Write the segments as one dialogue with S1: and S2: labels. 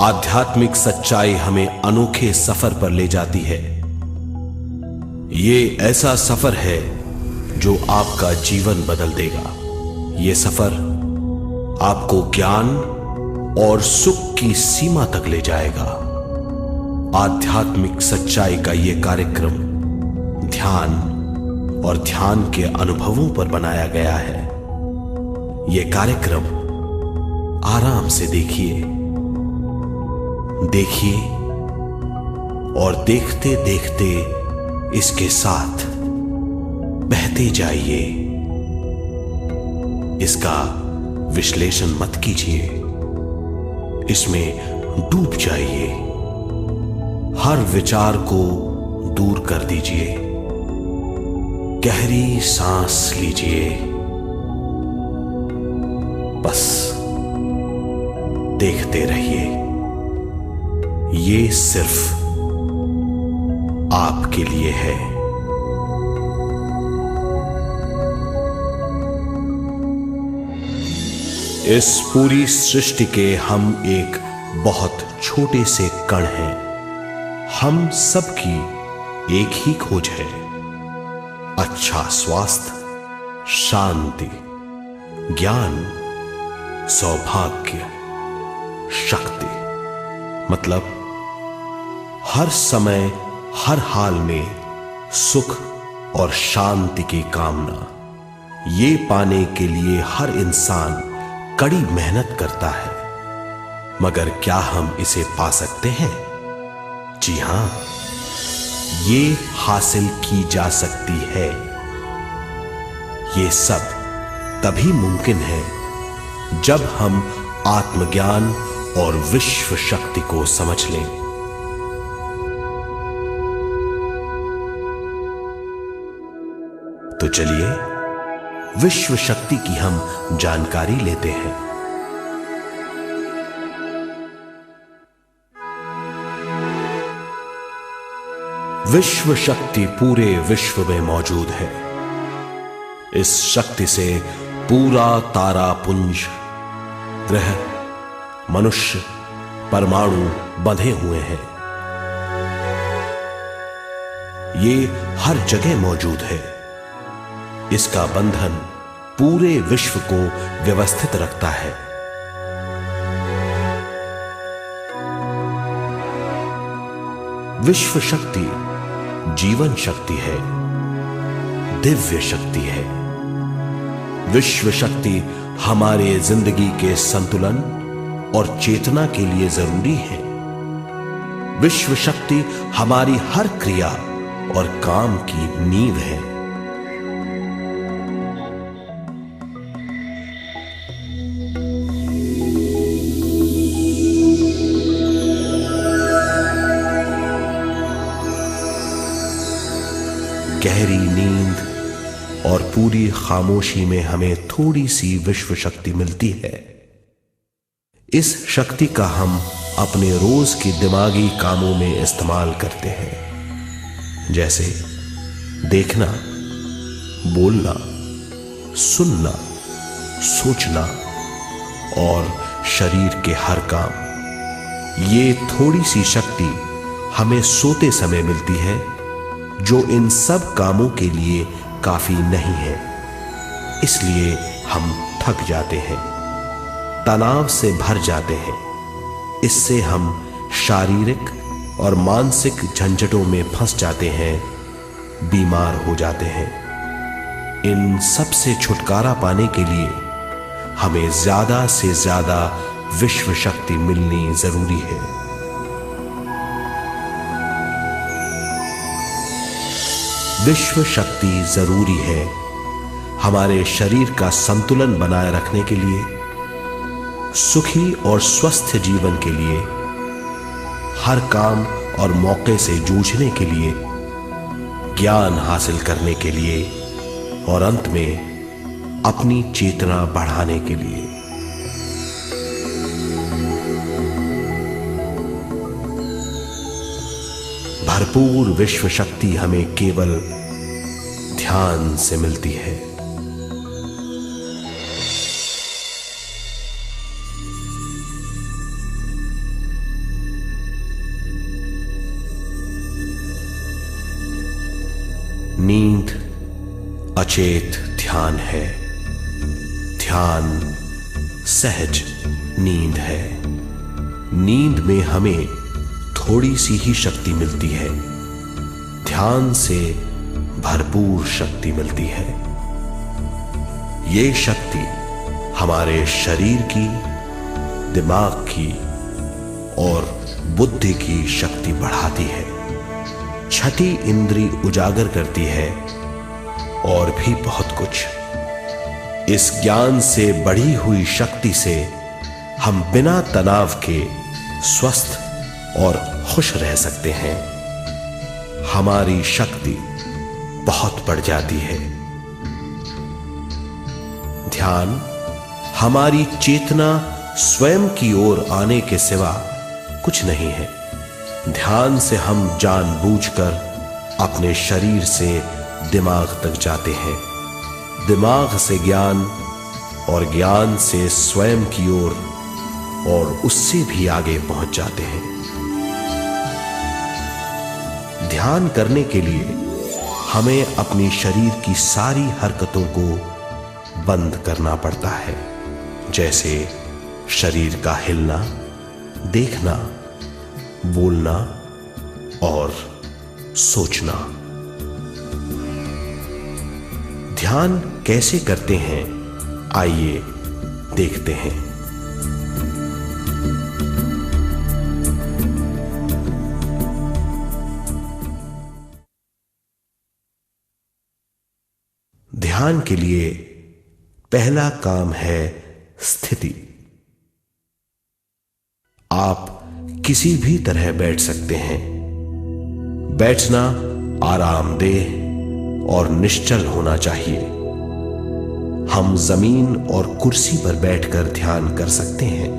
S1: आध्यात्मिक सच्चाई हमें अनोखे सफर पर ले जाती है। ये ऐसा सफर है जो आपका जीवन बदल देगा। ये सफर आपको ज्ञान और सुख की सीमा तक ले जाएगा। आध्यात्मिक सच्चाई का ये कार्यक्रम ध्यान और ध्यान के अनुभवों पर बनाया गया है। ये कार्यक्रम आराम से देखिए और देखते देखते इसके साथ बहते जाइए। इसका विश्लेषण मत कीजिए, इसमें डूब जाइए। हर विचार को दूर कर दीजिए। गहरी सांस लीजिए। बस देखते रहिए। ये सिर्फ आपके लिए है। इस पूरी सृष्टि के हम एक बहुत छोटे से कण हैं। हम सबकी एक ही खोज है, अच्छा स्वास्थ्य, शांति, ज्ञान, सौभाग्य, शक्ति। मतलब हर समय हर हाल में सुख और शांति की कामना। ये पाने के लिए हर इंसान कड़ी मेहनत करता है, मगर क्या हम इसे पा सकते हैं? जी हां, ये हासिल की जा सकती है। ये सब तभी मुमकिन है जब हम आत्मज्ञान और विश्व शक्ति को समझ लें। तो चलिए विश्व शक्ति की हम जानकारी लेते हैं। विश्व शक्ति पूरे विश्व में मौजूद है। इस शक्ति से पूरा तारापुंज, ग्रह, मनुष्य, परमाणु बंधे हुए हैं। ये हर जगह मौजूद है। इसका बंधन पूरे विश्व को व्यवस्थित रखता है। विश्व शक्ति जीवन शक्ति है, दिव्य शक्ति है। विश्व शक्ति हमारे जिंदगी के संतुलन और चेतना के लिए जरूरी है। विश्व शक्ति हमारी हर क्रिया और काम की नींव है। गहरी नींद और पूरी खामोशी में हमें थोड़ी सी विश्व शक्ति मिलती है। इस शक्ति का हम अपने रोज के दिमागी कामों में इस्तेमाल करते हैं, जैसे देखना, बोलना, सुनना, सोचना और शरीर के हर काम। ये थोड़ी सी शक्ति हमें सोते समय मिलती है, जो इन सब कामों के लिए काफी नहीं है। इसलिए हम थक जाते हैं, तनाव से भर जाते हैं। इससे हम शारीरिक और मानसिक झंझटों में फंस जाते हैं, बीमार हो जाते हैं। इन सब से छुटकारा पाने के लिए हमें ज्यादा से ज्यादा विश्व शक्ति मिलनी जरूरी है। विश्व शक्ति जरूरी है हमारे शरीर का संतुलन बनाए रखने के लिए, सुखी और स्वस्थ जीवन के लिए, हर काम और मौके से जूझने के लिए, ज्ञान हासिल करने के लिए और अंत में अपनी चेतना बढ़ाने के लिए। भरपूर विश्व शक्ति हमें केवल ध्यान से मिलती है। नींद अचेत ध्यान है, ध्यान सहज नींद है। नींद में हमें थोड़ी सी ही शक्ति मिलती है, ध्यान से भरपूर शक्ति मिलती है। ये शक्ति हमारे शरीर की, दिमाग की और बुद्धि की शक्ति बढ़ाती है, छठी इंद्री उजागर करती है और भी बहुत कुछ। इस ज्ञान से बढ़ी हुई शक्ति से हम बिना तनाव के स्वस्थ और खुश रह सकते हैं। हमारी शक्ति बहुत बढ़ जाती है। ध्यान हमारी चेतना स्वयं की ओर आने के सिवा कुछ नहीं है। ध्यान से हम जानबूझकर अपने शरीर से दिमाग तक जाते हैं, दिमाग से ज्ञान और ज्ञान से स्वयं की ओर और उससे भी आगे पहुंच जाते हैं। ध्यान करने के लिए हमें अपने शरीर की सारी हरकतों को बंद करना पड़ता है, जैसे शरीर का हिलना, देखना, बोलना और सोचना। ध्यान कैसे करते हैं, आइए देखते हैं। ध्यान के लिए पहला काम है स्थिति। आप किसी भी तरह बैठ सकते हैं। बैठना आरामदेह और निश्चल होना चाहिए। हम जमीन और कुर्सी पर बैठकर ध्यान कर सकते हैं।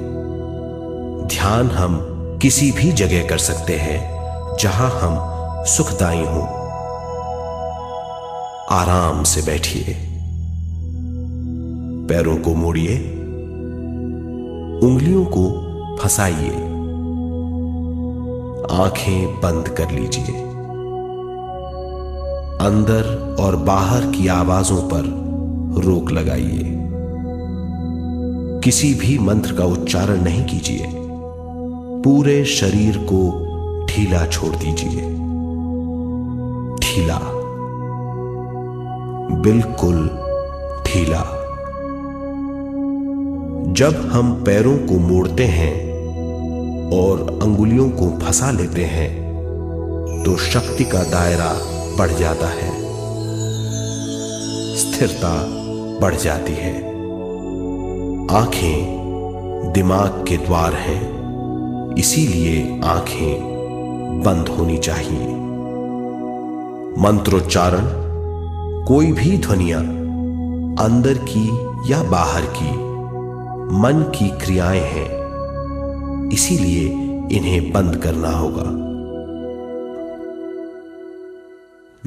S1: ध्यान हम किसी भी जगह कर सकते हैं जहां हम सुखदायी हों। आराम से बैठिए, पैरों को मोड़िए, उंगलियों को फंसाइए, आंखें बंद कर लीजिए। अंदर और बाहर की आवाजों पर रोक लगाइए। किसी भी मंत्र का उच्चारण नहीं कीजिए। पूरे शरीर को ढीला छोड़ दीजिए। ढीला, बिल्कुल ढीला। जब हम पैरों को मोड़ते हैं और अंगुलियों को फंसा लेते हैं तो शक्ति का दायरा बढ़ जाता है, स्थिरता बढ़ जाती है। आंखें दिमाग के द्वार हैं, इसीलिए आंखें बंद होनी चाहिए। मंत्रोच्चारण, कोई भी ध्वनियां अंदर की या बाहर की मन की क्रियाएं हैं, इसीलिए इन्हें बंद करना होगा।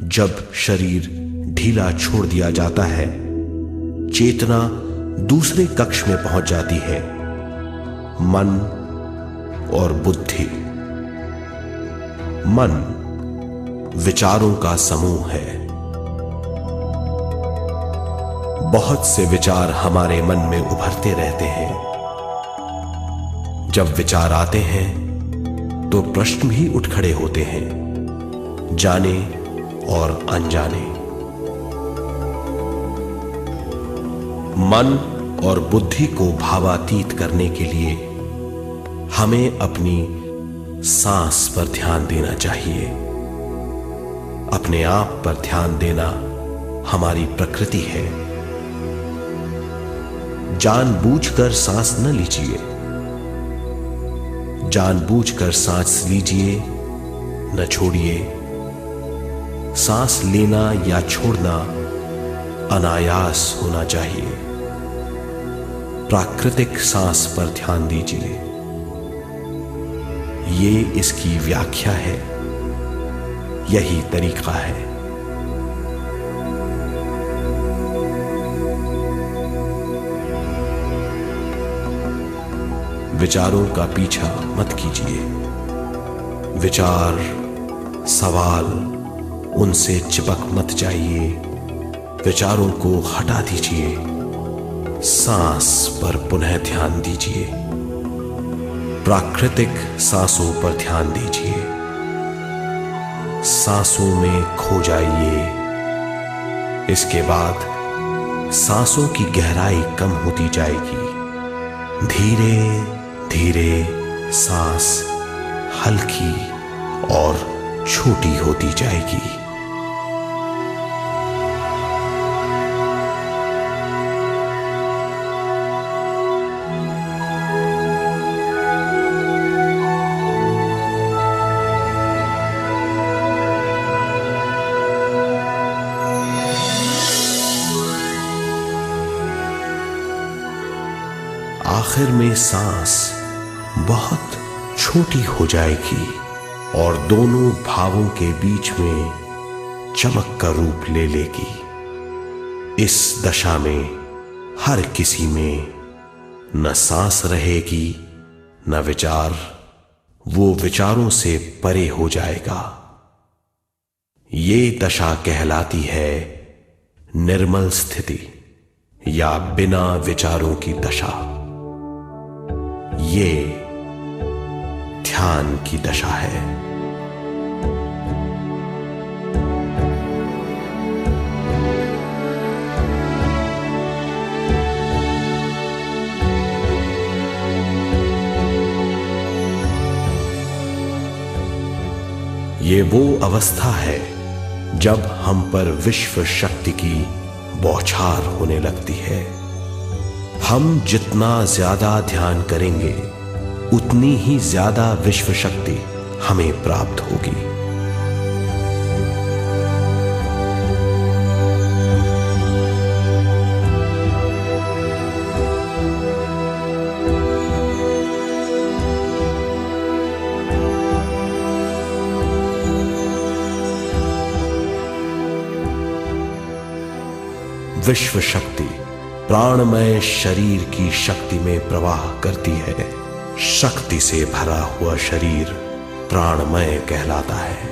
S1: जब शरीर ढीला छोड़ दिया जाता है, चेतना दूसरे कक्ष में पहुंच जाती है, मन और बुद्धि। मन विचारों का समूह है। बहुत से विचार हमारे मन में उभरते रहते हैं। जब विचार आते हैं तो प्रश्न भी उठ खड़े होते हैं, जाने और अनजाने। मन और बुद्धि को भावातीत करने के लिए हमें अपनी सांस पर ध्यान देना चाहिए। अपने आप पर ध्यान देना हमारी प्रकृति है। जानबूझकर सांस न लीजिए। जानबूझकर सांस लीजिए, न छोड़िए। सांस लेना या छोड़ना अनायास होना चाहिए। प्राकृतिक सांस पर ध्यान दीजिए। ये इसकी व्याख्या है, यही तरीका है। विचारों का पीछा मत कीजिए। विचार, सवाल उनसे चिपक मत जाइए, विचारों को हटा दीजिए, सांस पर पुनः ध्यान दीजिए, प्राकृतिक सांसों पर ध्यान दीजिए, सांसों में खो जाइए। इसके बाद सांसों की गहराई कम होती जाएगी। धीरे धीरे सांस हल्की और छोटी होती जाएगी। आखिर में सांस बहुत छोटी हो जाएगी और दोनों भावों के बीच में चमक का रूप ले लेगी। इस दशा में हर किसी में न सांस रहेगी न विचार, वो विचारों से परे हो जाएगा। ये दशा कहलाती है निर्मल स्थिति या बिना विचारों की दशा। ये ध्यान की दशा है। ये वो अवस्था है जब हम पर विश्व शक्ति की बौछार होने लगती है। हम जितना ज्यादा ध्यान करेंगे उतनी ही ज्यादा विश्व शक्ति हमें प्राप्त होगी। विश्व शक्ति प्राणमय शरीर की शक्ति में प्रवाह करती है। शक्ति से भरा हुआ शरीर प्राणमय कहलाता है।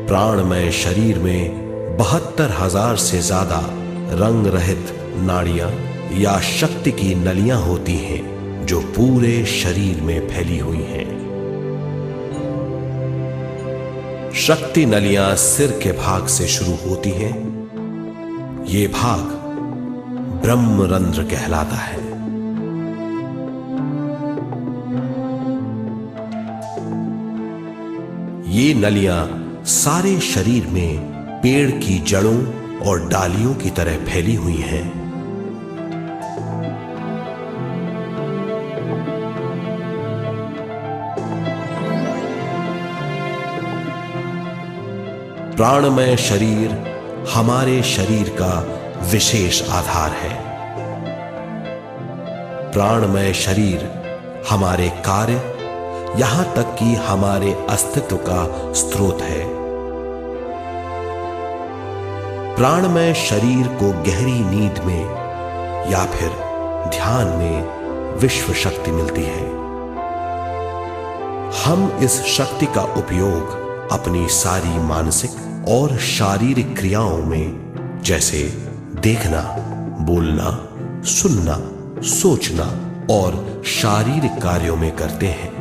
S1: प्राणमय शरीर में 72,000 से ज्यादा रंग रहित नाड़ियां या शक्ति की नलियां होती हैं जो पूरे शरीर में फैली हुई हैं। शक्ति नलियां सिर के भाग से शुरू होती हैं। ये भाग ब्रह्मरंध्र कहलाता है। ये नलियां सारे शरीर में पेड़ की जड़ों और डालियों की तरह फैली हुई हैं। प्राणमय शरीर हमारे शरीर का विशेष आधार है। प्राणमय शरीर हमारे कार्य, यहां तक कि हमारे अस्तित्व का स्रोत है। प्राणमय शरीर को गहरी नींद में या फिर ध्यान में विश्व शक्ति मिलती है। हम इस शक्ति का उपयोग अपनी सारी मानसिक और शारीरिक क्रियाओं में, जैसे देखना, बोलना, सुनना, सोचना और शारीरिक कार्यों में करते हैं।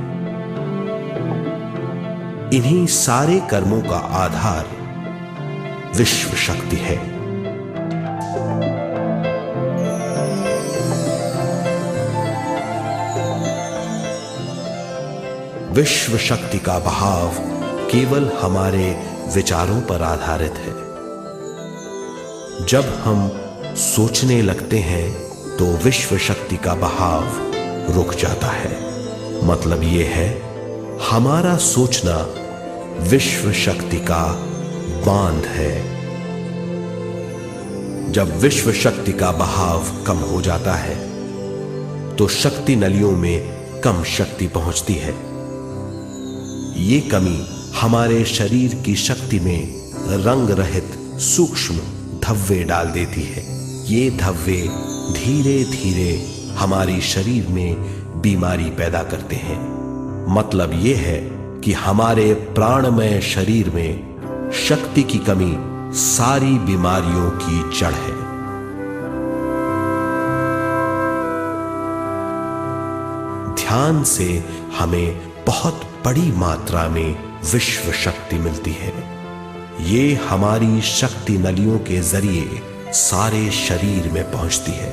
S1: इन्हीं सारे कर्मों का आधार विश्व शक्ति है। विश्व शक्ति का बहाव केवल हमारे विचारों पर आधारित है। जब हम सोचने लगते हैं तो विश्व शक्ति का बहाव रुक जाता है। मतलब यह है, हमारा सोचना विश्व शक्ति का बांध है। जब विश्व शक्ति का बहाव कम हो जाता है तो शक्ति नलियों में कम शक्ति पहुंचती है। ये कमी हमारे शरीर की शक्ति में रंग रहित सूक्ष्म धब्बे डाल देती है। ये धब्बे धीरे धीरे हमारी शरीर में बीमारी पैदा करते हैं। मतलब ये है कि हमारे प्राणमय शरीर में शक्ति की कमी सारी बीमारियों की जड़ है। ध्यान से हमें बहुत बड़ी मात्रा में विश्व शक्ति मिलती है। ये हमारी शक्ति नलियों के जरिए सारे शरीर में पहुंचती है।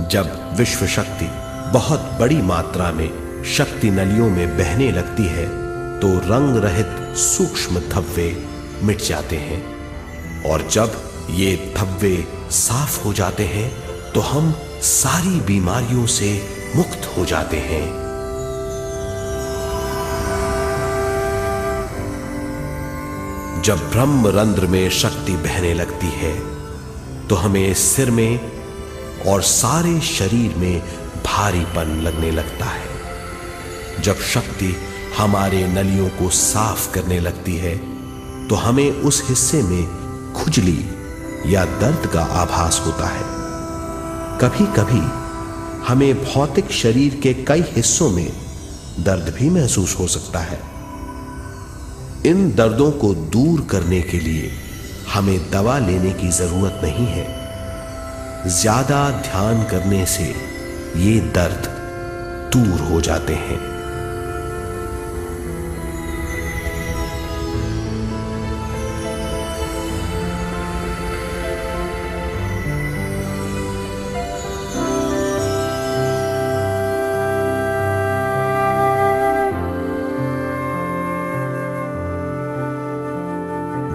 S1: जब विश्व शक्ति बहुत बड़ी मात्रा में शक्ति नलियों में बहने लगती है तो रंग रहित सूक्ष्म धब्बे मिट जाते हैं, और जब ये धब्बे साफ हो जाते हैं तो हम सारी बीमारियों से मुक्त हो जाते हैं। जब ब्रह्म रंध्र में शक्ति बहने लगती है तो हमें सिर में और सारे शरीर में भारीपन लगने लगता है। जब शक्ति हमारे नलियों को साफ करने लगती है तो हमें उस हिस्से में खुजली या दर्द का आभास होता है। कभी कभी हमें भौतिक शरीर के कई हिस्सों में दर्द भी महसूस हो सकता है। इन दर्दों को दूर करने के लिए हमें दवा लेने की जरूरत नहीं है। ज्यादा ध्यान करने से ये दर्द दूर हो जाते हैं।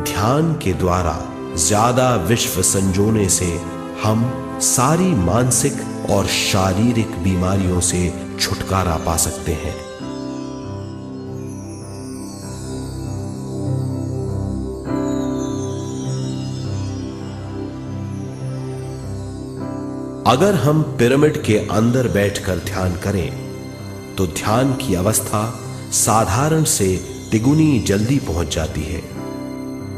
S1: ध्यान के द्वारा ज्यादा विश्व संजोने से हम सारी मानसिक और शारीरिक बीमारियों से छुटकारा पा सकते हैं। अगर हम पिरामिड के अंदर बैठकर ध्यान करें तो ध्यान की अवस्था साधारण से तिगुनी जल्दी पहुंच जाती है।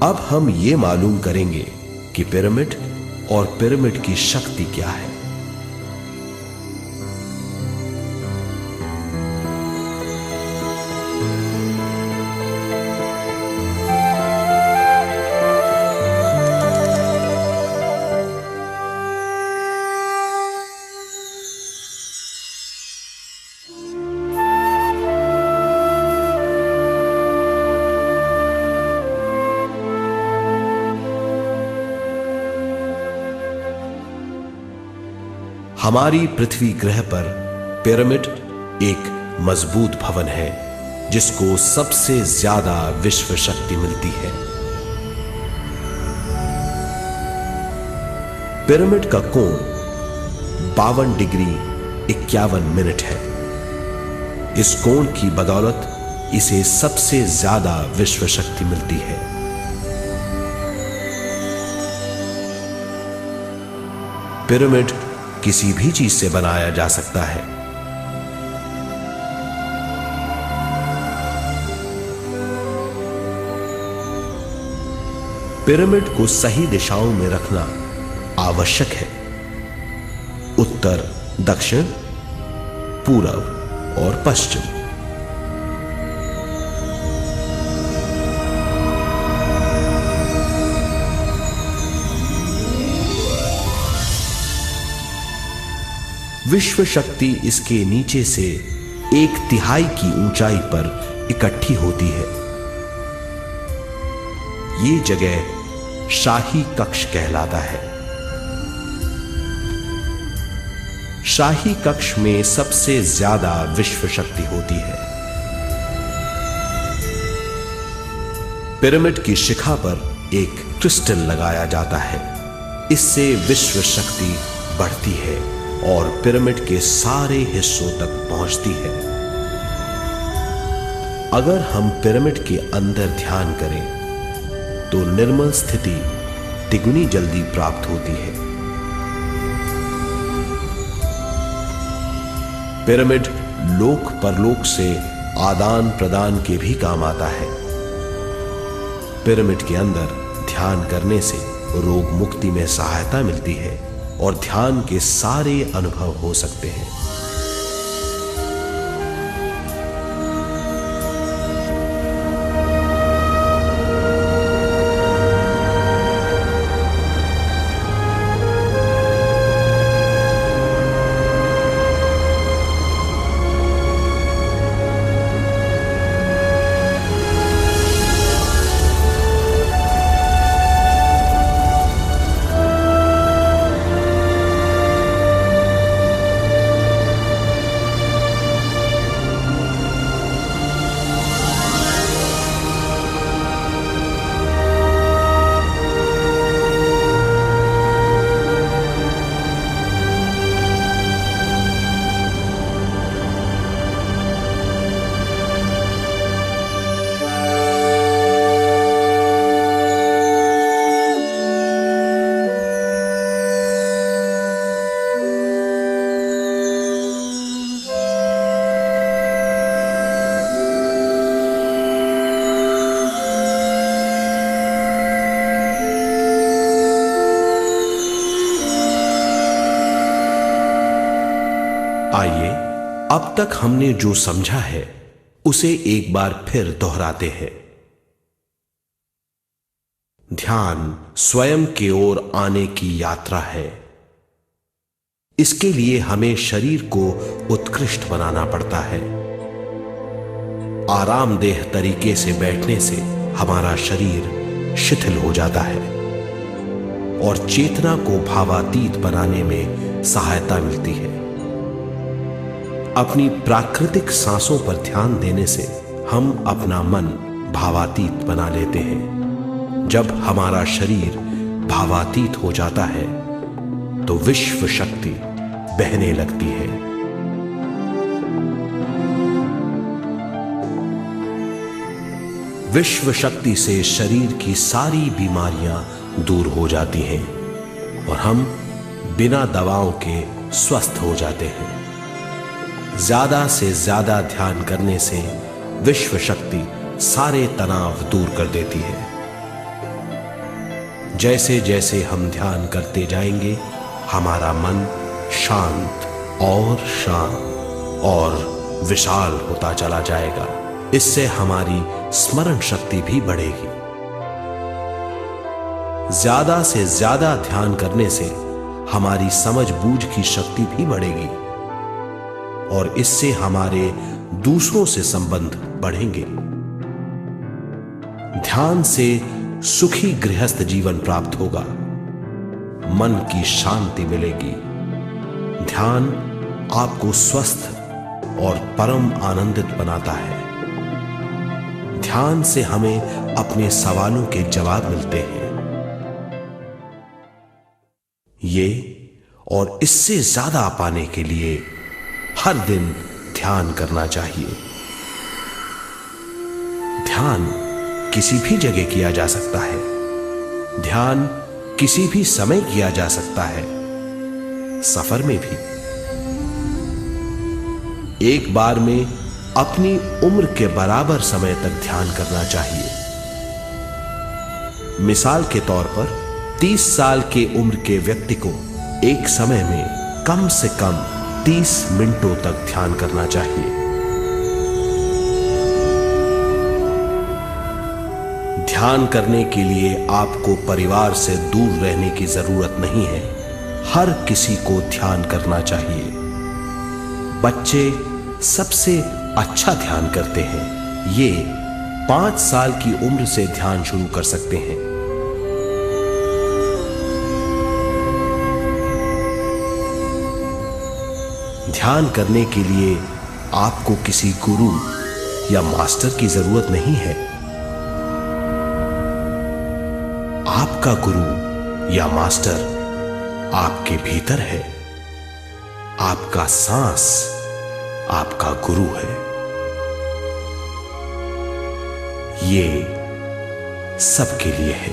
S1: अब हम ये मालूम करेंगे कि पिरामिड और पिरामिड की शक्ति क्या है। हमारी पृथ्वी ग्रह पर पिरामिड एक मजबूत भवन है जिसको सबसे ज्यादा विश्व शक्ति मिलती है। पिरामिड का कोण 52 डिग्री 51 मिनट है। इस कोण की बदौलत इसे सबसे ज्यादा विश्व शक्ति मिलती है। पिरामिड किसी भी चीज से बनाया जा सकता है। पिरामिड को सही दिशाओं में रखना आवश्यक है। उत्तर, दक्षिण, पूरब और पश्चिम। विश्व शक्ति इसके नीचे से 1/3 की ऊंचाई पर इकट्ठी होती है। ये जगह शाही कक्ष कहलाता है। शाही कक्ष में सबसे ज्यादा विश्व शक्ति होती है। पिरामिड की शिखा पर एक क्रिस्टल लगाया जाता है। इससे विश्व शक्ति बढ़ती है और पिरामिड के सारे हिस्सों तक पहुंचती है। अगर हम पिरामिड के अंदर ध्यान करें तो निर्मल स्थिति तिगुनी जल्दी प्राप्त होती है। पिरामिड लोक परलोक से आदान प्रदान के भी काम आता है। पिरामिड के अंदर ध्यान करने से रोग मुक्ति में सहायता मिलती है और ध्यान के सारे अनुभव हो सकते हैं। आइए अब तक हमने जो समझा है उसे एक बार फिर दोहराते हैं। ध्यान स्वयं की ओर आने की यात्रा है। इसके लिए हमें शरीर को उत्कृष्ट बनाना पड़ता है। आरामदेह तरीके से बैठने से हमारा शरीर शिथिल हो जाता है और चेतना को भावातीत बनाने में सहायता मिलती है। अपनी प्राकृतिक सांसों पर ध्यान देने से हम अपना मन भावातीत बना लेते हैं। जब हमारा शरीर भावातीत हो जाता है तो विश्व शक्ति बहने लगती है। विश्व शक्ति से शरीर की सारी बीमारियां दूर हो जाती हैं और हम बिना दवाओं के स्वस्थ हो जाते हैं। ज्यादा से ज्यादा ध्यान करने से विश्व शक्ति सारे तनाव दूर कर देती है। जैसे जैसे हम ध्यान करते जाएंगे हमारा मन शांत और विशाल होता चला जाएगा। इससे हमारी स्मरण शक्ति भी बढ़ेगी। ज्यादा से ज्यादा ध्यान करने से हमारी समझ बूझ की शक्ति भी बढ़ेगी और इससे हमारे दूसरों से संबंध बढ़ेंगे। ध्यान से सुखी गृहस्थ जीवन प्राप्त होगा, मन की शांति मिलेगी। ध्यान आपको स्वस्थ और परम आनंदित बनाता है। ध्यान से हमें अपने सवालों के जवाब मिलते हैं। ये और इससे ज्यादा पाने के लिए हर दिन ध्यान करना चाहिए। ध्यान किसी भी जगह किया जा सकता है। ध्यान किसी भी समय किया जा सकता है, सफर में भी। एक बार में अपनी उम्र के बराबर समय तक ध्यान करना चाहिए। मिसाल के तौर पर 30 साल के उम्र के व्यक्ति को एक समय में कम से कम 30 मिनटों तक ध्यान करना चाहिए। ध्यान करने के लिए आपको परिवार से दूर रहने की जरूरत नहीं है। हर किसी को ध्यान करना चाहिए। बच्चे सबसे अच्छा ध्यान करते हैं। ये 5 साल की उम्र से ध्यान शुरू कर सकते हैं। ध्यान करने के लिए आपको किसी गुरु या मास्टर की जरूरत नहीं है। आपका गुरु या मास्टर आपके भीतर है। आपका सांस आपका गुरु है। ये सबके लिए है।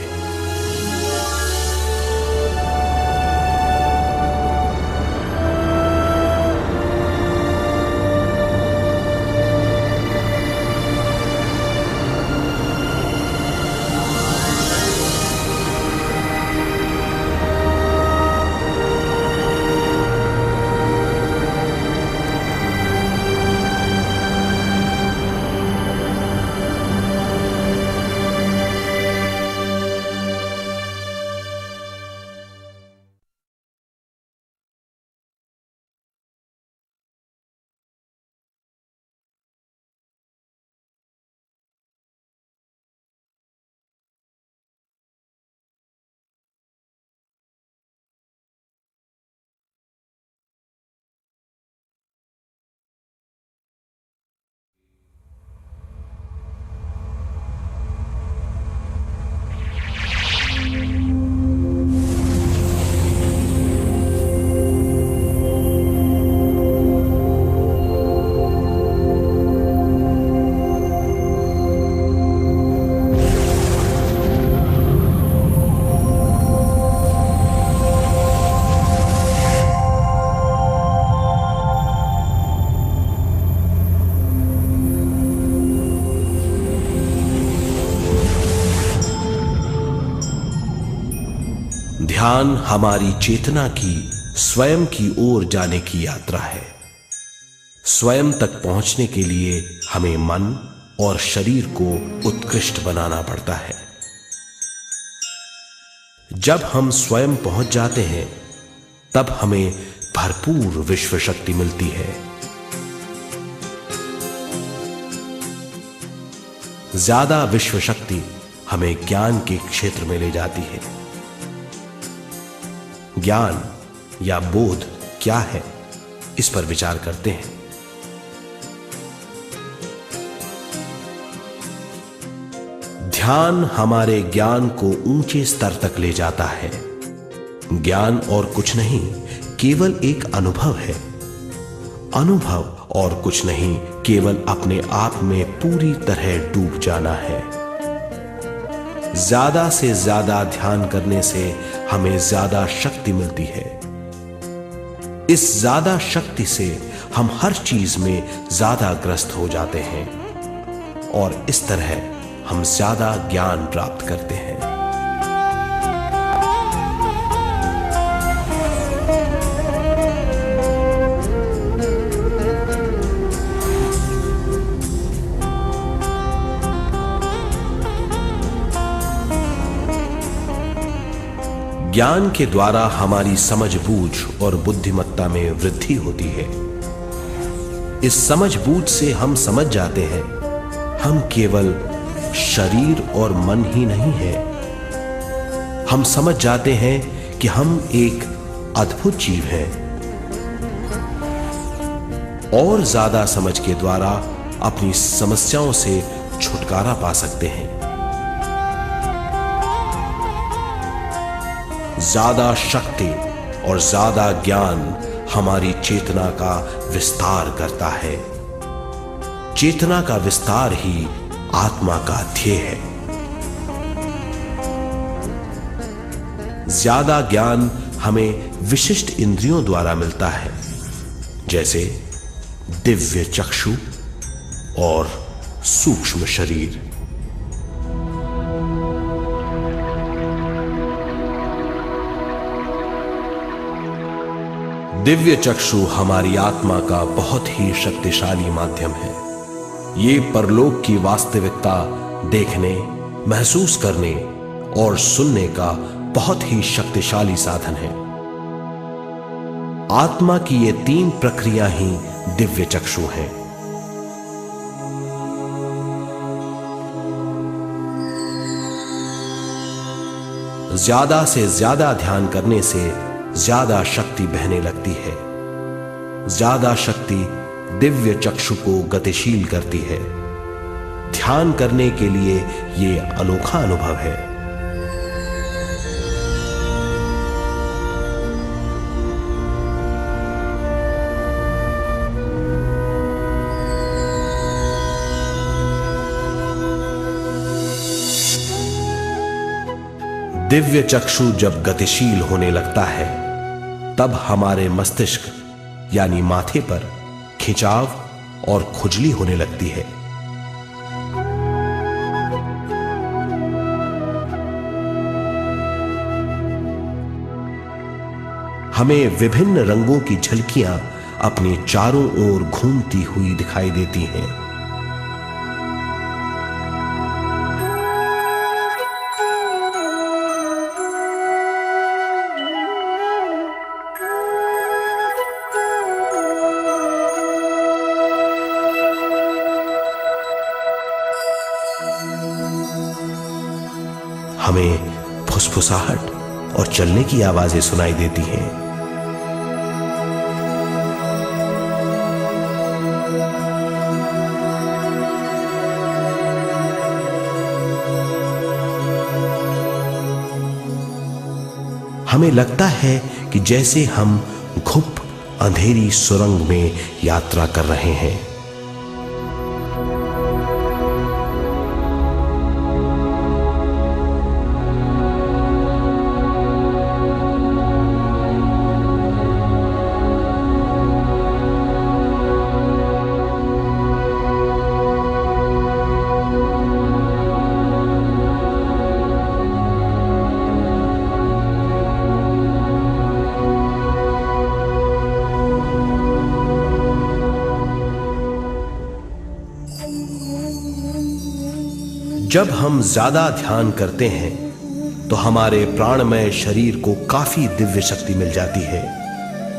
S1: ध्यान हमारी चेतना की स्वयं की ओर जाने की यात्रा है। स्वयं तक पहुंचने के लिए हमें मन और शरीर को उत्कृष्ट बनाना पड़ता है। जब हम स्वयं पहुंच जाते हैं तब हमें भरपूर विश्व शक्ति मिलती है। ज्यादा विश्व शक्ति हमें ज्ञान के क्षेत्र में ले जाती है। ज्ञान या बोध क्या है, इस पर विचार करते हैं। ध्यान हमारे ज्ञान को ऊंचे स्तर तक ले जाता है। ज्ञान और कुछ नहीं, केवल एक अनुभव है। अनुभव और कुछ नहीं, केवल अपने आप में पूरी तरह डूब जाना है। ज्यादा से ज्यादा ध्यान करने से हमें ज्यादा शक्ति मिलती है। इस ज्यादा शक्ति से हम हर चीज में ज्यादा ग्रस्त हो जाते हैं और इस तरह हम ज्यादा ज्ञान प्राप्त करते हैं। ज्ञान के द्वारा हमारी समझ बूझ और बुद्धिमत्ता में वृद्धि होती है। इस समझ बूझ से हम समझ जाते हैं हम केवल शरीर और मन ही नहीं है। हम समझ जाते हैं कि हम एक अद्भुत जीव हैं। और ज्यादा समझ के द्वारा अपनी समस्याओं से छुटकारा पा सकते हैं। ज्यादा शक्ति और ज्यादा ज्ञान हमारी चेतना का विस्तार करता है। चेतना का विस्तार ही आत्मा का ध्येय है। ज्यादा ज्ञान हमें विशिष्ट इंद्रियों द्वारा मिलता है, जैसे दिव्य चक्षु और सूक्ष्म शरीर। दिव्य चक्षु हमारी आत्मा का बहुत ही शक्तिशाली माध्यम है। ये परलोक की वास्तविकता देखने, महसूस करने और सुनने का बहुत ही शक्तिशाली साधन है। आत्मा की ये तीन प्रक्रिया ही दिव्य चक्षु हैं। ज्यादा से ज्यादा ध्यान करने से ज्यादा शक्ति बहने लगती है। ज्यादा शक्ति दिव्य चक्षु को गतिशील करती है। ध्यान करने के लिए यह अनोखा अनुभव है। दिव्य चक्षु जब गतिशील होने लगता है तब हमारे मस्तिष्क यानी माथे पर खिंचाव और खुजली होने लगती है। हमें विभिन्न रंगों की झलकियां अपने चारों ओर घूमती हुई दिखाई देती हैं। हमें फुसफुसाहट और चलने की आवाजें सुनाई देती हैं। हमें लगता है कि जैसे हम घुप अंधेरी सुरंग में यात्रा कर रहे हैं। जब हम ज्यादा ध्यान करते हैं तो हमारे प्राणमय शरीर को काफी दिव्य शक्ति मिल जाती है,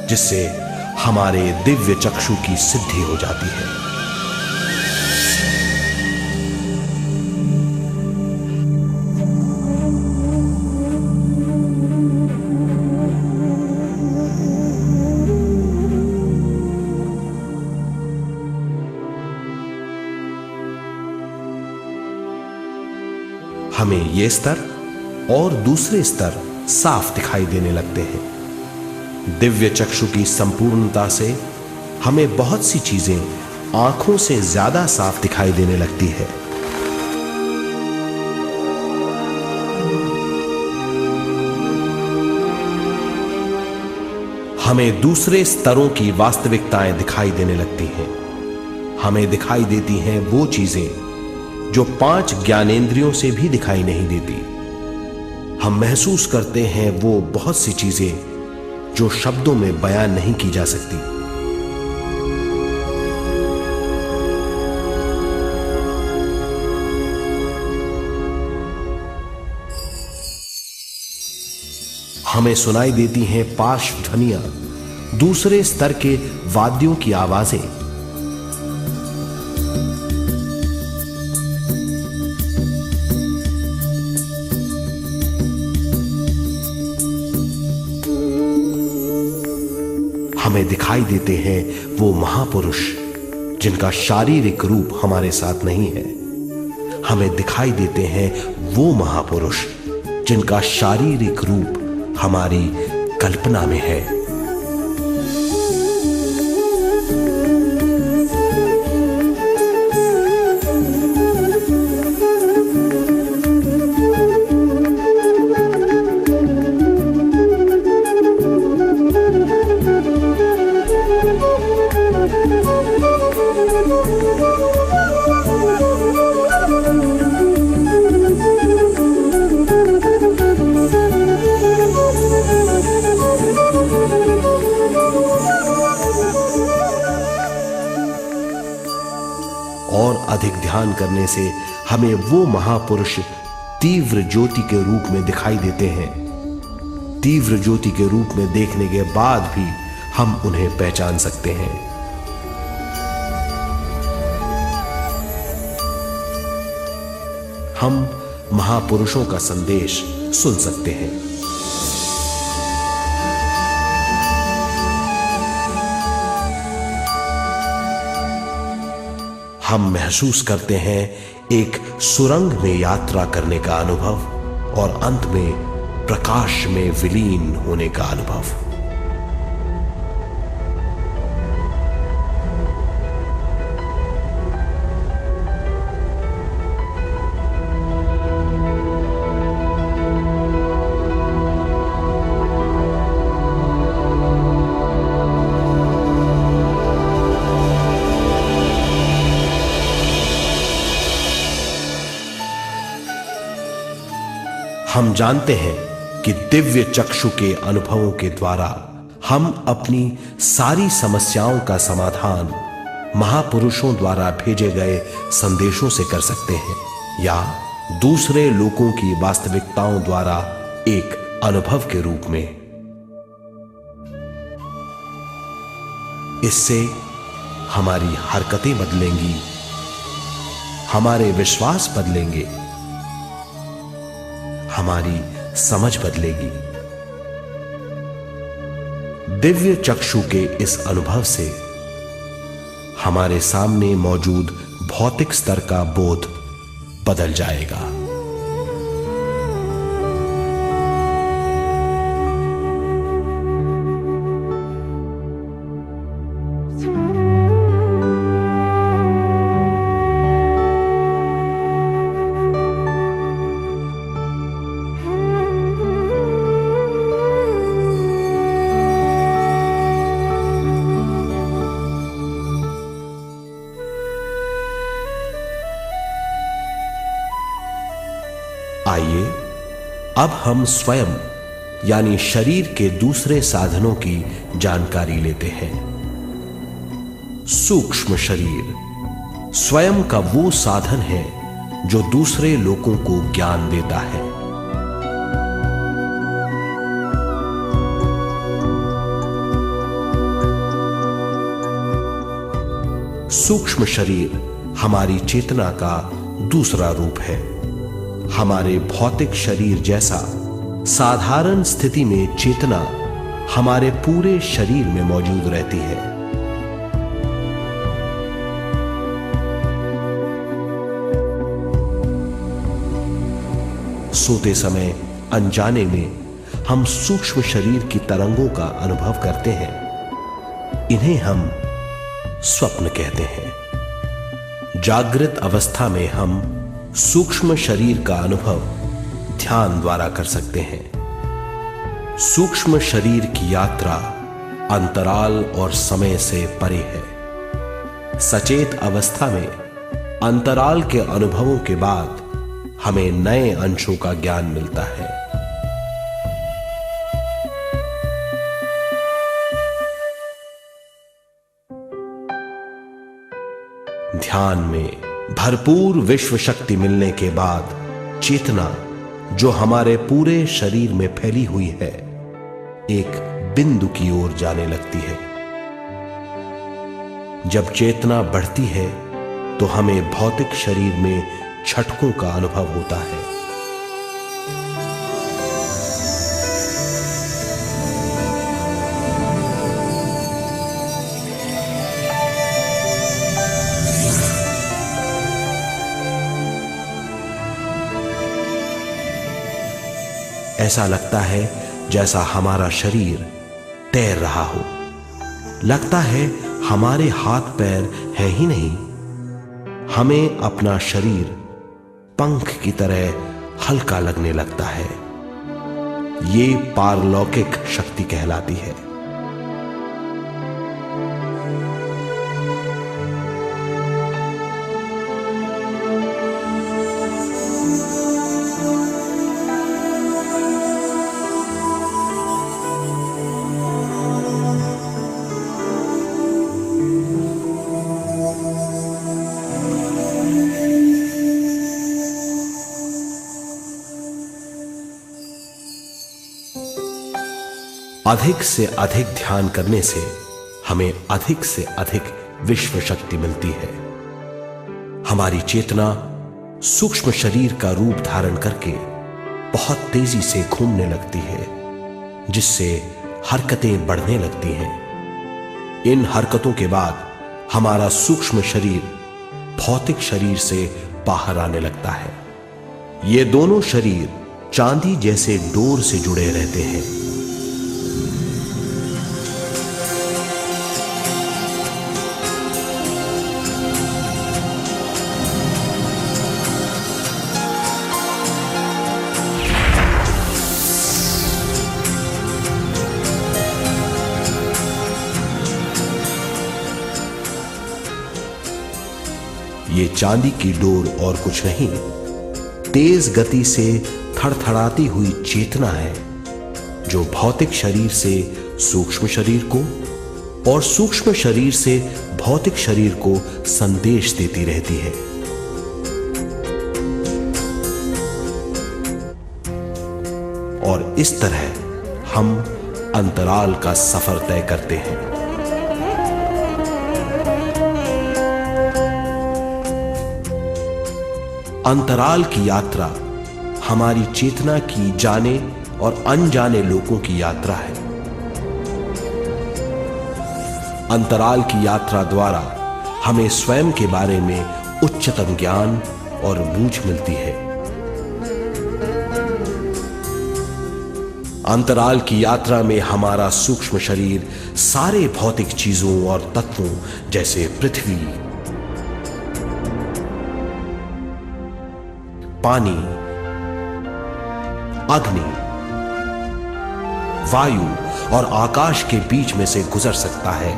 S1: जिससे हमारे दिव्य चक्षु की सिद्धि हो जाती है। हमें ये स्तर और दूसरे स्तर साफ दिखाई देने लगते हैं। दिव्य चक्षु की संपूर्णता से हमें बहुत सी चीजें आंखों से ज्यादा साफ दिखाई देने लगती है। हमें दूसरे स्तरों की वास्तविकताएं दिखाई देने लगती हैं। हमें दिखाई देती हैं वो चीजें जो 5 ज्ञानेंद्रियों से भी दिखाई नहीं देती। हम महसूस करते हैं वो बहुत सी चीजें जो शब्दों में बयान नहीं की जा सकती। हमें सुनाई देती हैं पार्श्व ध्वनियां, दूसरे स्तर के वाद्यों की आवाजें। हमें दिखाई देते हैं वो महापुरुष जिनका शारीरिक रूप हमारे साथ नहीं है। हमें दिखाई देते हैं वो महापुरुष जिनका शारीरिक रूप हमारी कल्पना में है। और अधिक ध्यान करने से हमें वो महापुरुष तीव्र ज्योति के रूप में दिखाई देते हैं। तीव्र ज्योति के रूप में देखने के बाद भी हम उन्हें पहचान सकते हैं। हम महापुरुषों का संदेश सुन सकते हैं। हम महसूस करते हैं एक सुरंग में यात्रा करने का अनुभव और अंत में प्रकाश में विलीन होने का अनुभव। हम जानते हैं कि दिव्य चक्षु के अनुभवों के द्वारा हम अपनी सारी समस्याओं का समाधान महापुरुषों द्वारा भेजे गए संदेशों से कर सकते हैं या दूसरे लोगों की वास्तविकताओं द्वारा एक अनुभव के रूप में। इससे हमारी हरकतें बदलेंगी, हमारे विश्वास बदलेंगे, हमारी समझ बदलेगी। दिव्य चक्षु के इस अनुभव से हमारे सामने मौजूद भौतिक स्तर का बोध बदल जाएगा। आइए अब हम स्वयं यानी शरीर के दूसरे साधनों की जानकारी लेते हैं। सूक्ष्म शरीर स्वयं का वो साधन है जो दूसरे लोगों को ज्ञान देता है। सूक्ष्म शरीर हमारी चेतना का दूसरा रूप है। हमारे भौतिक शरीर जैसा साधारण स्थिति में चेतना हमारे पूरे शरीर में मौजूद रहती है। सोते समय अनजाने में हम सूक्ष्म शरीर की तरंगों का अनुभव करते हैं। इन्हें हम स्वप्न कहते हैं। जागृत अवस्था में हम सूक्ष्म शरीर का अनुभव ध्यान द्वारा कर सकते हैं। सूक्ष्म शरीर की यात्रा अंतराल और समय से परे है। सचेत अवस्था में अंतराल के अनुभवों के बाद हमें नए अंशों का ज्ञान मिलता है। ध्यान में भरपूर विश्व शक्ति मिलने के बाद चेतना जो हमारे पूरे शरीर में फैली हुई है, एक बिंदु की ओर जाने लगती है। जब चेतना बढ़ती है तो हमें भौतिक शरीर में झटकों का अनुभव होता है। ऐसा लगता है जैसा हमारा शरीर तैर रहा हो। लगता है हमारे हाथ पैर है ही नहीं। हमें अपना शरीर पंख की तरह हल्का लगने लगता है। ये पारलौकिक शक्ति कहलाती है। अधिक से अधिक ध्यान करने से हमें अधिक से अधिक विश्व शक्ति मिलती है। हमारी चेतना सूक्ष्म शरीर का रूप धारण करके बहुत तेजी से घूमने लगती है, जिससे हरकतें बढ़ने लगती हैं। इन हरकतों के बाद हमारा सूक्ष्म शरीर भौतिक शरीर से बाहर आने लगता है। ये दोनों शरीर चांदी जैसे डोर से जुड़े रहते हैं। ये चांदी की डोर और कुछ नहीं, तेज गति से थड़थड़ाती हुई चेतना है, जो भौतिक शरीर से सूक्ष्म शरीर को और सूक्ष्म शरीर से भौतिक शरीर को संदेश देती रहती है। और इस तरह हम अंतराल का सफर तय करते हैं। अंतराल की यात्रा हमारी चेतना की जाने और अनजाने लोगों की यात्रा है। अंतराल की यात्रा द्वारा हमें स्वयं के बारे में उच्चतम ज्ञान और बूझ मिलती है। अंतराल की यात्रा में हमारा सूक्ष्म शरीर सारे भौतिक चीजों और तत्वों जैसे पृथ्वी, पानी, अग्नि, वायु और आकाश के बीच में से गुजर सकता है।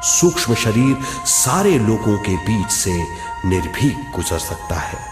S1: सूक्ष्म शरीर सारे लोगों के बीच से निर्भीक गुजर सकता है।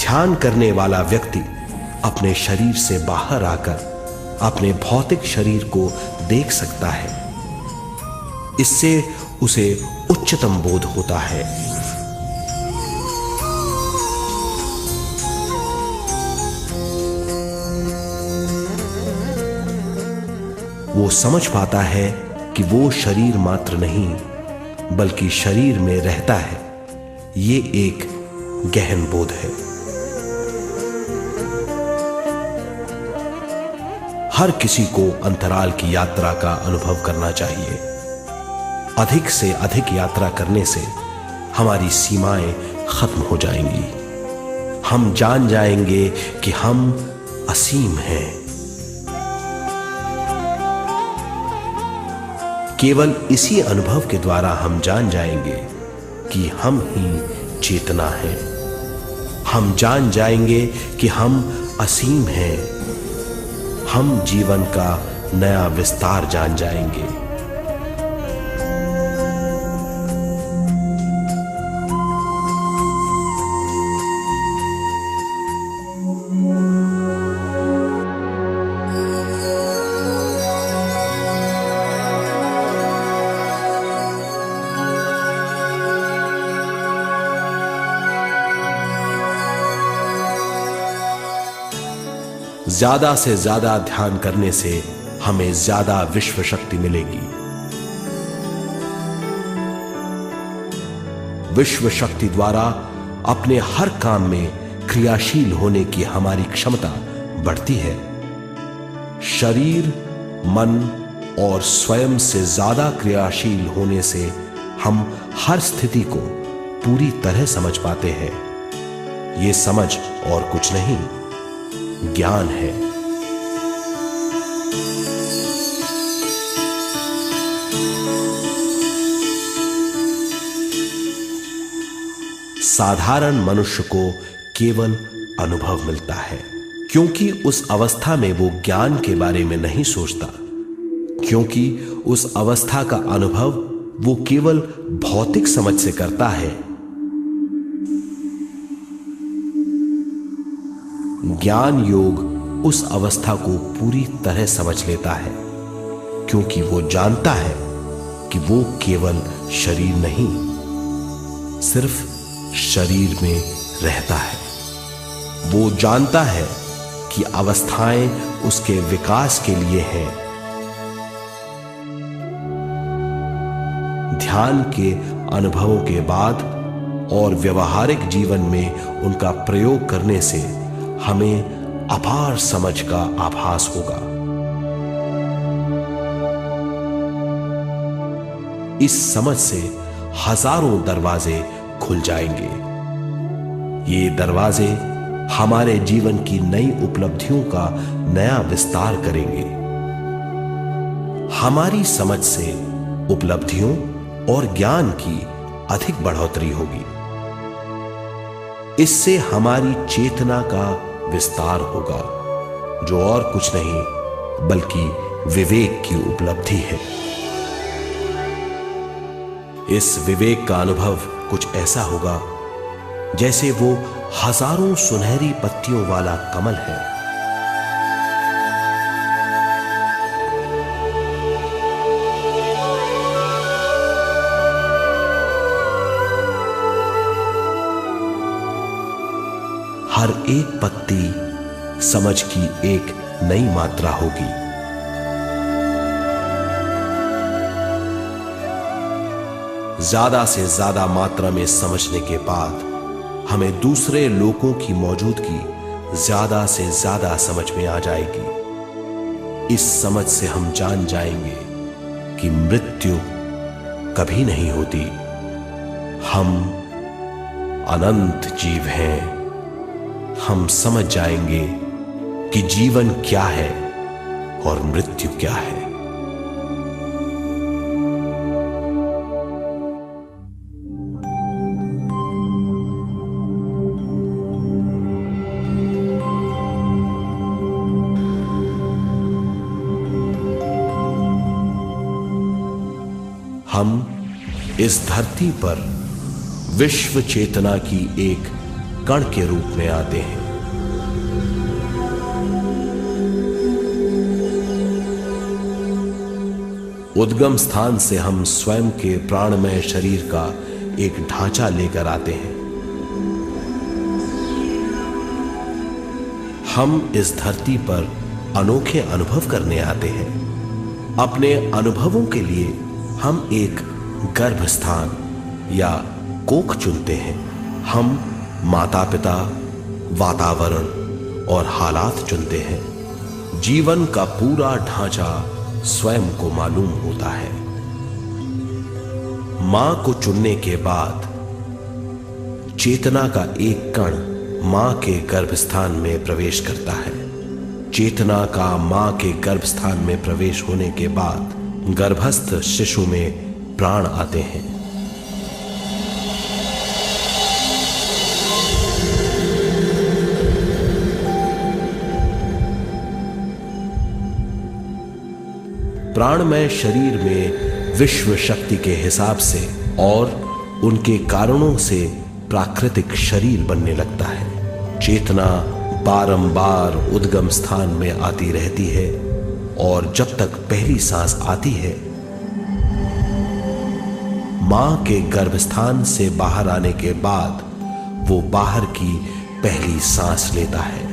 S1: ध्यान करने वाला व्यक्ति अपने शरीर से बाहर आकर अपने भौतिक शरीर को देख सकता है। इससे उसे उच्चतम बोध होता है। वो समझ पाता है कि वो शरीर मात्र नहीं बल्कि शरीर में रहता है। ये एक गहन बोध है। हर किसी को अंतराल की यात्रा का अनुभव करना चाहिए। अधिक से अधिक यात्रा करने से हमारी सीमाएं खत्म हो जाएंगी। हम जान जाएंगे कि हम असीम हैं। केवल इसी अनुभव के द्वारा हम जान जाएंगे कि हम ही चेतना हैं। हम जान जाएंगे कि हम असीम हैं। हम जीवन का नया विस्तार जान जाएंगे। ज्यादा से ज्यादा ध्यान करने से हमें ज्यादा विश्व शक्ति मिलेगी। विश्व शक्ति द्वारा अपने हर काम में क्रियाशील होने की हमारी क्षमता बढ़ती है। शरीर, मन और स्वयं से ज्यादा क्रियाशील होने से हम हर स्थिति को पूरी तरह समझ पाते हैं। ये समझ और कुछ नहीं, ज्ञान है। साधारण मनुष्य को केवल अनुभव मिलता है, क्योंकि उस अवस्था में वो ज्ञान के बारे में नहीं सोचता, क्योंकि उस अवस्था का अनुभव वो केवल भौतिक समझ से करता है। ज्ञान योग उस अवस्था को पूरी तरह समझ लेता है, क्योंकि वो जानता है कि वो केवल शरीर नहीं, सिर्फ शरीर में रहता है। वो जानता है कि अवस्थाएं उसके विकास के लिए हैं। ध्यान के अनुभवों के बाद और व्यवहारिक जीवन में उनका प्रयोग करने से हमें अपार समझ का आभास होगा। इस समझ से हजारों दरवाजे खुल जाएंगे। ये दरवाजे हमारे जीवन की नई उपलब्धियों का नया विस्तार करेंगे। हमारी समझ से उपलब्धियों और ज्ञान की अधिक बढ़ोतरी होगी। इससे हमारी चेतना का विस्तार होगा, जो और कुछ नहीं बल्कि विवेक की उपलब्धि है। इस विवेक का अनुभव कुछ ऐसा होगा जैसे वो हजारों सुनहरी पत्तियों वाला कमल है। हर एक पत्ती समझ की एक नई मात्रा होगी। ज्यादा से ज्यादा मात्रा में समझने के बाद हमें दूसरे लोगों की मौजूदगी ज्यादा से ज्यादा समझ में आ जाएगी। इस समझ से हम जान जाएंगे कि मृत्यु कभी नहीं होती। हम अनंत जीव हैं। हम समझ जाएंगे कि जीवन क्या है और मृत्यु क्या है। हम इस धरती पर विश्व चेतना की एक कण के रूप में आते हैं। उद्गम स्थान से हम स्वयं के प्राणमय शरीर का एक ढांचा लेकर आते हैं। हम इस धरती पर अनोखे अनुभव करने आते हैं। अपने अनुभवों के लिए हम एक गर्भ स्थान या कोख चुनते हैं। हम माता पिता, वातावरण और हालात चुनते हैं। जीवन का पूरा ढांचा स्वयं को मालूम होता है। मां को चुनने के बाद चेतना का एक कण मां के गर्भस्थान में प्रवेश करता है। चेतना का मां के गर्भस्थान में प्रवेश होने के बाद गर्भस्थ शिशु में प्राण आते हैं। प्राणमय शरीर में विश्व शक्ति के हिसाब से और उनके कारणों से प्राकृतिक शरीर बनने लगता है। चेतना बारंबार उद्गम स्थान में आती रहती है और जब तक पहली सांस आती है, मां के गर्भस्थान से बाहर आने के बाद वो बाहर की पहली सांस लेता है।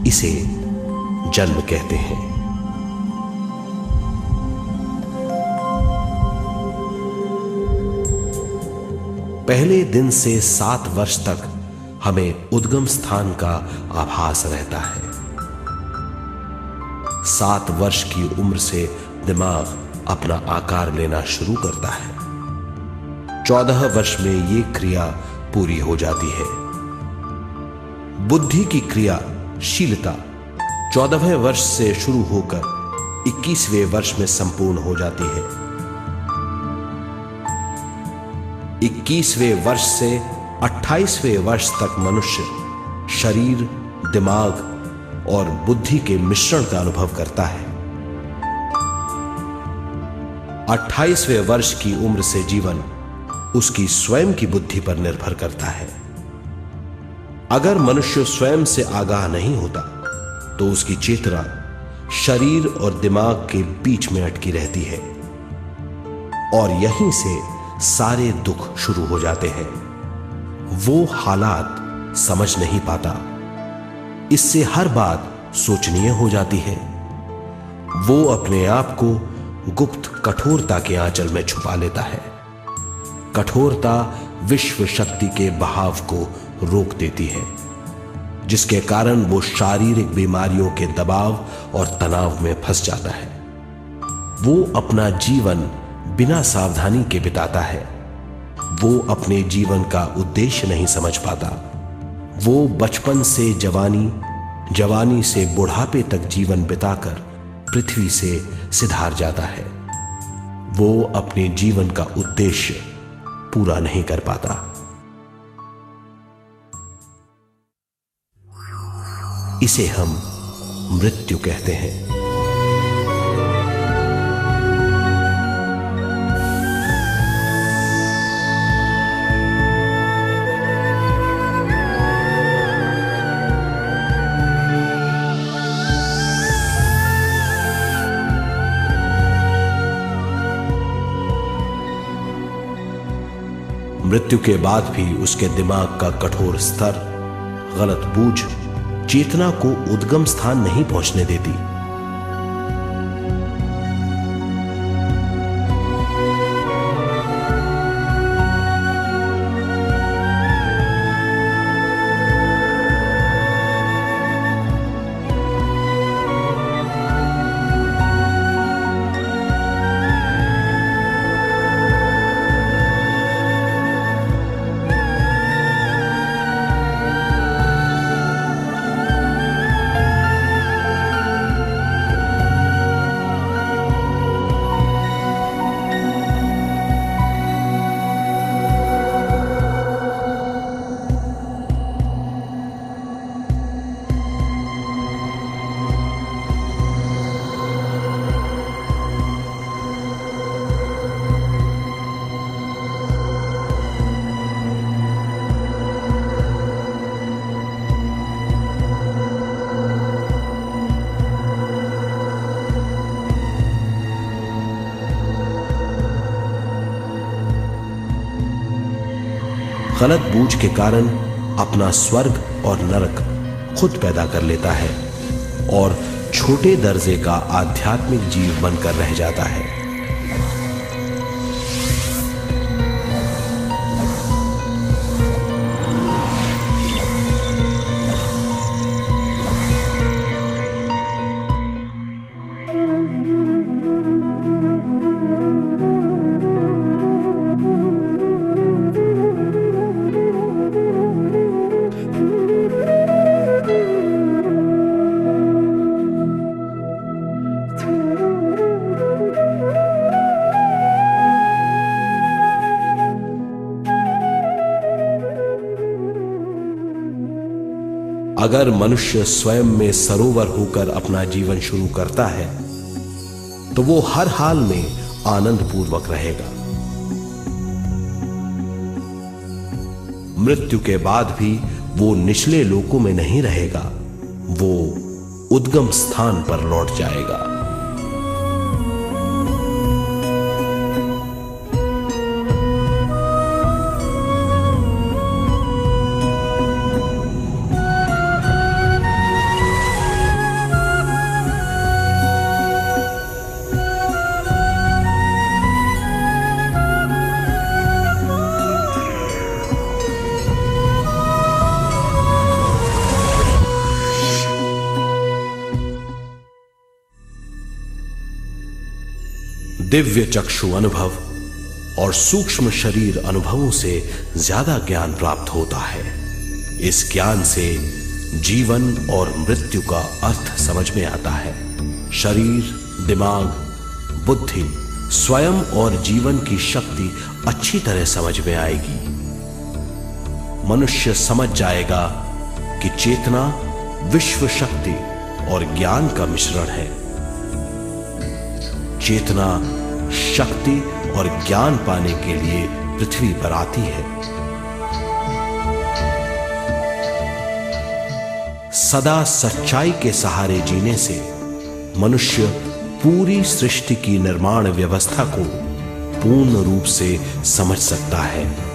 S1: इसे जन्म कहते हैं। पहले दिन से 7 वर्ष तक हमें उद्गम स्थान का आभास रहता है। 7 वर्ष की उम्र से दिमाग अपना आकार लेना शुरू करता है। 14 वर्ष में यह क्रिया पूरी हो जाती है। बुद्धि की क्रियाशीलता 14वें वर्ष से शुरू होकर 21वें वर्ष में संपूर्ण हो जाती है। 21वें वर्ष से 28वें वर्ष तक मनुष्य शरीर, दिमाग और बुद्धि के मिश्रण का अनुभव करता है। 28वें वर्ष की उम्र से जीवन उसकी स्वयं की बुद्धि पर निर्भर करता है। अगर मनुष्य स्वयं से आगाह नहीं होता तो उसकी चेतना शरीर और दिमाग के बीच में अटकी रहती है और यहीं से सारे दुख शुरू हो जाते हैं। वो हालात समझ नहीं पाता, इससे हर बात सोचनीय हो जाती है। वो अपने आप को गुप्त कठोरता के आंचल में छुपा लेता है। कठोरता विश्व शक्ति के बहाव को रोक देती है, जिसके कारण वो शारीरिक बीमारियों के दबाव और तनाव में फंस जाता है। वो अपना जीवन बिना सावधानी के बिताता है। वो अपने जीवन का उद्देश्य नहीं समझ पाता। वो बचपन से जवानी, जवानी से बुढ़ापे तक जीवन बिताकर पृथ्वी से सिधार जाता है। वो अपने जीवन का उद्देश्य पूरा नहीं कर पाता। इसे हम मृत्यु कहते हैं। मृत्यु के बाद भी उसके दिमाग का कठोर स्तर, गलत बूझ चेतना को उद्गम स्थान नहीं पहुंचने देती। गलत बूझ के कारण अपना स्वर्ग और नरक खुद पैदा कर लेता है और छोटे दर्जे का आध्यात्मिक जीव बनकर रह जाता है। अगर मनुष्य स्वयं में सरोवर होकर अपना जीवन शुरू करता है तो वो हर हाल में आनंद पूर्वक रहेगा। मृत्यु के बाद भी वो निचले लोकों में नहीं रहेगा, वो उद्गम स्थान पर लौट जाएगा। दिव्य चक्षु अनुभव और सूक्ष्म शरीर अनुभवों से ज्यादा ज्ञान प्राप्त होता है। इस ज्ञान से जीवन और मृत्यु का अर्थ समझ में आता है। शरीर, दिमाग, बुद्धि, स्वयं और जीवन की शक्ति अच्छी तरह समझ में आएगी। मनुष्य समझ जाएगा कि चेतना विश्व शक्ति और ज्ञान का मिश्रण है। चेतना शक्ति और ज्ञान पाने के लिए पृथ्वी पर आती है। सदा सच्चाई के सहारे जीने से मनुष्य पूरी सृष्टि की निर्माण व्यवस्था को पूर्ण रूप से समझ सकता है।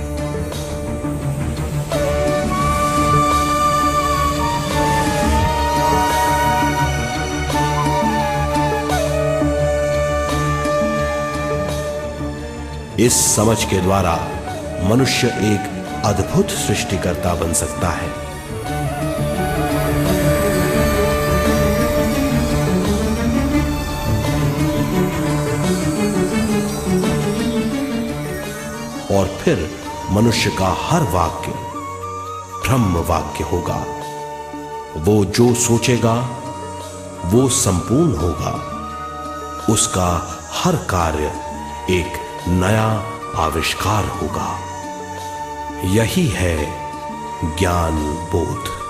S1: इस समझ के द्वारा मनुष्य एक अद्भुत सृष्टिकर्ता बन सकता है। और फिर मनुष्य का हर वाक्य ब्रह्म वाक्य होगा। वो जो सोचेगा वो संपूर्ण होगा। उसका हर कार्य एक नया आविष्कार होगा। यही है ज्ञान बोध।